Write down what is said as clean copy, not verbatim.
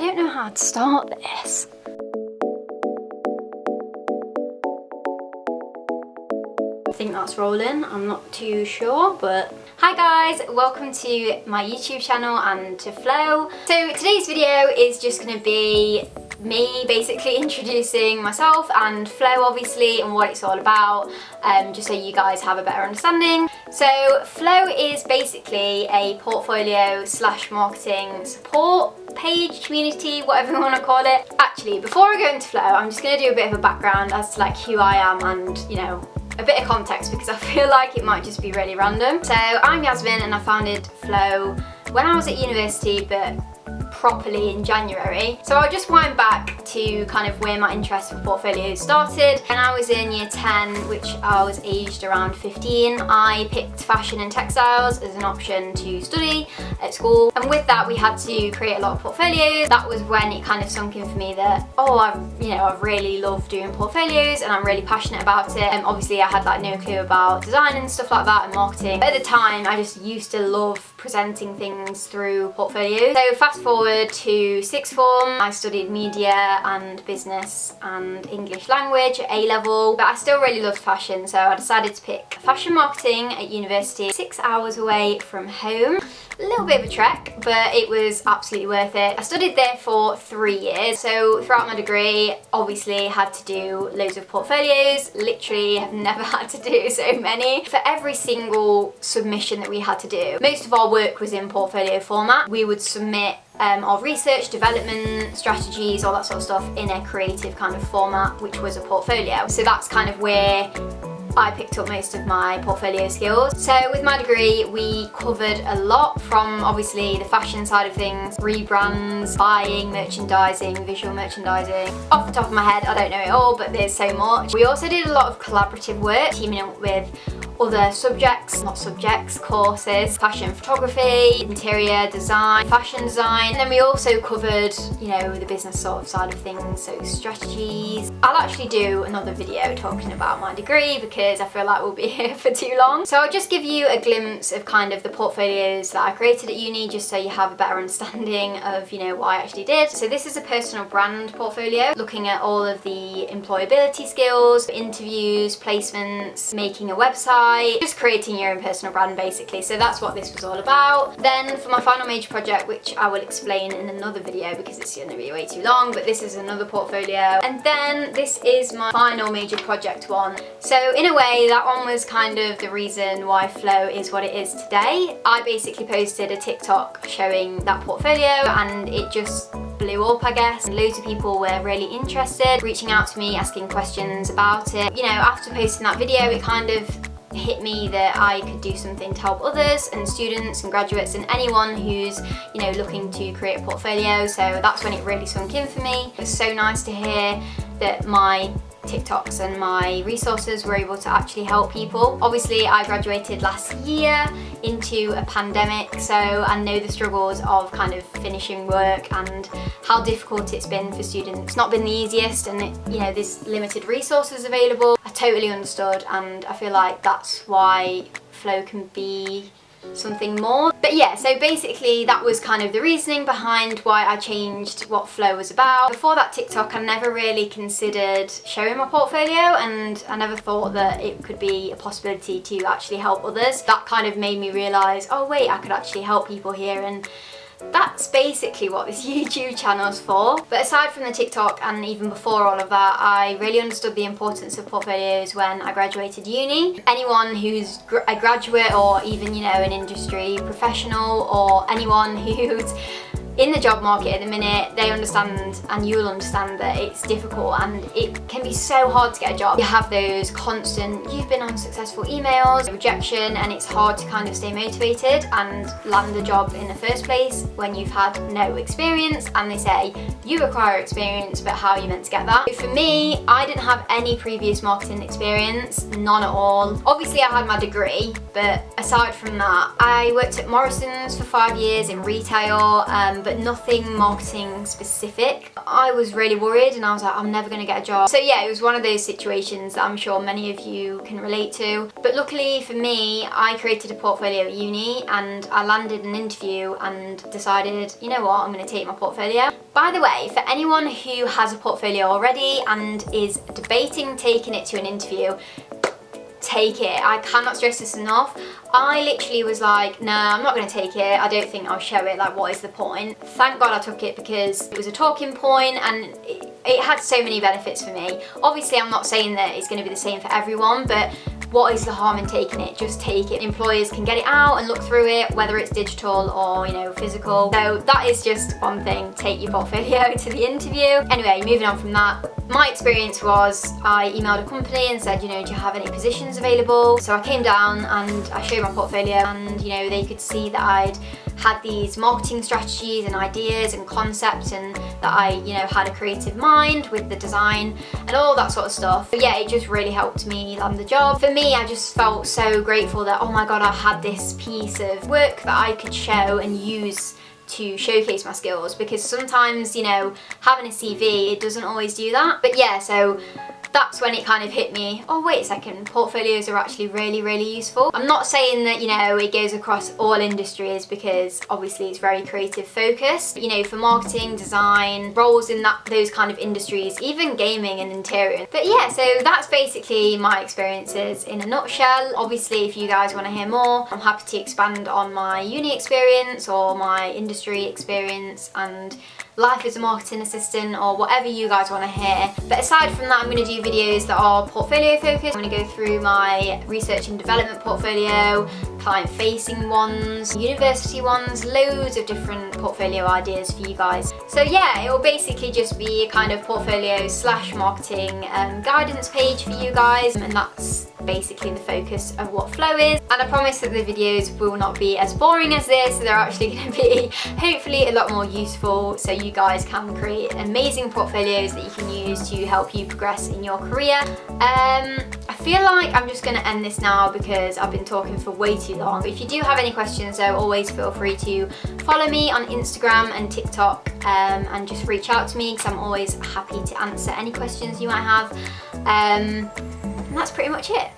don't know how to start this. I think that's rolling, I'm not too sure, but hi guys, welcome to my YouTube channel and to Flo. So today's video is just going to be me basically introducing myself and Flo obviously and what it's all about, just so you guys have a better understanding. So Flo is basically a portfolio / marketing support page, community, whatever you want to call it. Actually, before I go into Flo, I'm just going to do a bit of a background as to like who I am and, you know, a bit of context because I feel like it might just be really random. So I'm Yasmin and I founded Flo when I was at university, but properly in January. So I'll just wind back to kind of where my interest for portfolios started. When I was in year 10, which I was aged around 15, I picked fashion and textiles as an option to study at school. And with that, we had to create a lot of portfolios. That was when it kind of sunk in for me that, oh, I really love doing portfolios and I'm really passionate about it. And obviously I had like no clue about design and stuff like that and marketing. But at the time, I just used to love presenting things through portfolios. So fast forward to sixth form, I studied media and business and English language at A-level, but I still really loved fashion, so I decided to pick fashion marketing at university, 6 hours away from home. A little bit of a trek, but it was absolutely worth it. I studied there for 3 years, so throughout my degree, obviously had to do loads of portfolios. Literally have never had to do so many. For every single submission that we had to do, most of our work was in portfolio format. We would submit our research, development, strategies, all that sort of stuff in a creative kind of format, which was a portfolio. So that's kind of where I picked up most of my portfolio skills. So with my degree, we covered a lot from obviously the fashion side of things, rebrands, buying, merchandising, visual merchandising. Off the top of my head, I don't know it all, but there's so much. We also did a lot of collaborative work, teaming up with other courses, fashion photography, interior design, fashion design. And then we also covered, you know, the business sort of side of things, so strategies. I'll actually do another video talking about my degree because I feel like we'll be here for too long. So I'll just give you a glimpse of kind of the portfolios that I created at uni, just so you have a better understanding of, you know, what I actually did. So this is a personal brand portfolio, looking at all of the employability skills, interviews, placements, making a website, just creating your own personal brand basically. So that's what this was all about. Then for my final major project, which I will explain in another video because it's going to be way too long, but this is another portfolio. And then this is my final major project one. So in a way, that one was kind of the reason why Flo is what it is today. I basically posted a TikTok showing that portfolio and it just blew up, I guess. And loads of people were really interested, reaching out to me, asking questions about it. You know, after posting that video, it kind of hit me that I could do something to help others and students and graduates and anyone who's, you know, looking to create a portfolio. So that's when it really sunk in for me. It was so nice to hear that my TikToks and my resources were able to actually help people. Obviously, I graduated last year into a pandemic, so I know the struggles of kind of finishing work and how difficult it's been for students. It's not been the easiest, and you know, there's limited resources available. I totally understood, and I feel like that's why Flo can be something more. But yeah, so basically that was kind of the reasoning behind why I changed what Flo was about. Before that TikTok, I never really considered showing my portfolio, and I never thought that it could be a possibility to actually help others. That kind of made me realise, oh wait, I could actually help people here, and that's basically what this YouTube channel is for. But aside from the TikTok and even before all of that, I really understood the importance of portfolios when I graduated uni. Anyone who's a graduate or even, you know, an industry professional or anyone who's in the job market at the minute, they understand, and you'll understand, that it's difficult and it can be so hard to get a job. You have those constant, you've been unsuccessful emails, rejection, and it's hard to kind of stay motivated and land a job in the first place when you've had no experience and they say you require experience, but how are you meant to get that? For me, I didn't have any previous marketing experience, none at all. Obviously I had my degree, but aside from that, I worked at Morrison's for 5 years in retail, but nothing marketing specific. I was really worried and I was like, I'm never gonna get a job. So yeah, it was one of those situations that I'm sure many of you can relate to. But luckily for me, I created a portfolio at uni and I landed an interview and decided, you know what, I'm gonna take my portfolio. By the way, for anyone who has a portfolio already and is debating taking it to an interview, take it. I cannot stress this enough. I literally was like, nah, I'm not going to take it. I don't think I'll show it. Like, what is the point? Thank God I took it because it was a talking point and it had so many benefits for me. Obviously, I'm not saying that it's going to be the same for everyone, but what is the harm in taking it? Just take it. Employers can get it out and look through it, whether it's digital or, physical. So that is just one thing. Take your portfolio to the interview. Anyway, moving on from that. My experience was I emailed a company and said, do you have any positions available? So I came down and I showed my portfolio and, they could see that I'd had these marketing strategies and ideas and concepts and that I, had a creative mind with the design and all that sort of stuff. But yeah, it just really helped me land the job. For me, I just felt so grateful that, oh my God, I had this piece of work that I could show and use to showcase my skills, because sometimes, having a CV, it doesn't always do that. But yeah, so that's when it kind of hit me, oh wait a second, portfolios are actually really, really useful. I'm not saying that, it goes across all industries, because obviously it's very creative focused. For marketing, design, roles in those kind of industries, even gaming and interior. But yeah, so that's basically my experiences in a nutshell. Obviously, if you guys want to hear more, I'm happy to expand on my uni experience or my industry experience and life as a marketing assistant or whatever you guys want to hear. But aside from that, I'm going to do videos that are portfolio focused. I'm going to go through my research and development portfolio, client facing ones, university ones, loads of different portfolio ideas for you guys. So yeah, it will basically just be a kind of portfolio / marketing guidance page for you guys, and that's basically the focus of what Flow is. And I promise that the videos will not be as boring as this. They're actually going to be hopefully a lot more useful, so you guys can create amazing portfolios that you can use to help you progress in your career. I feel like I'm just going to end this now because I've been talking for way too long. But if you do have any questions though, always feel free to follow me on Instagram and TikTok and just reach out to me, because I'm always happy to answer any questions you might have. And that's pretty much it.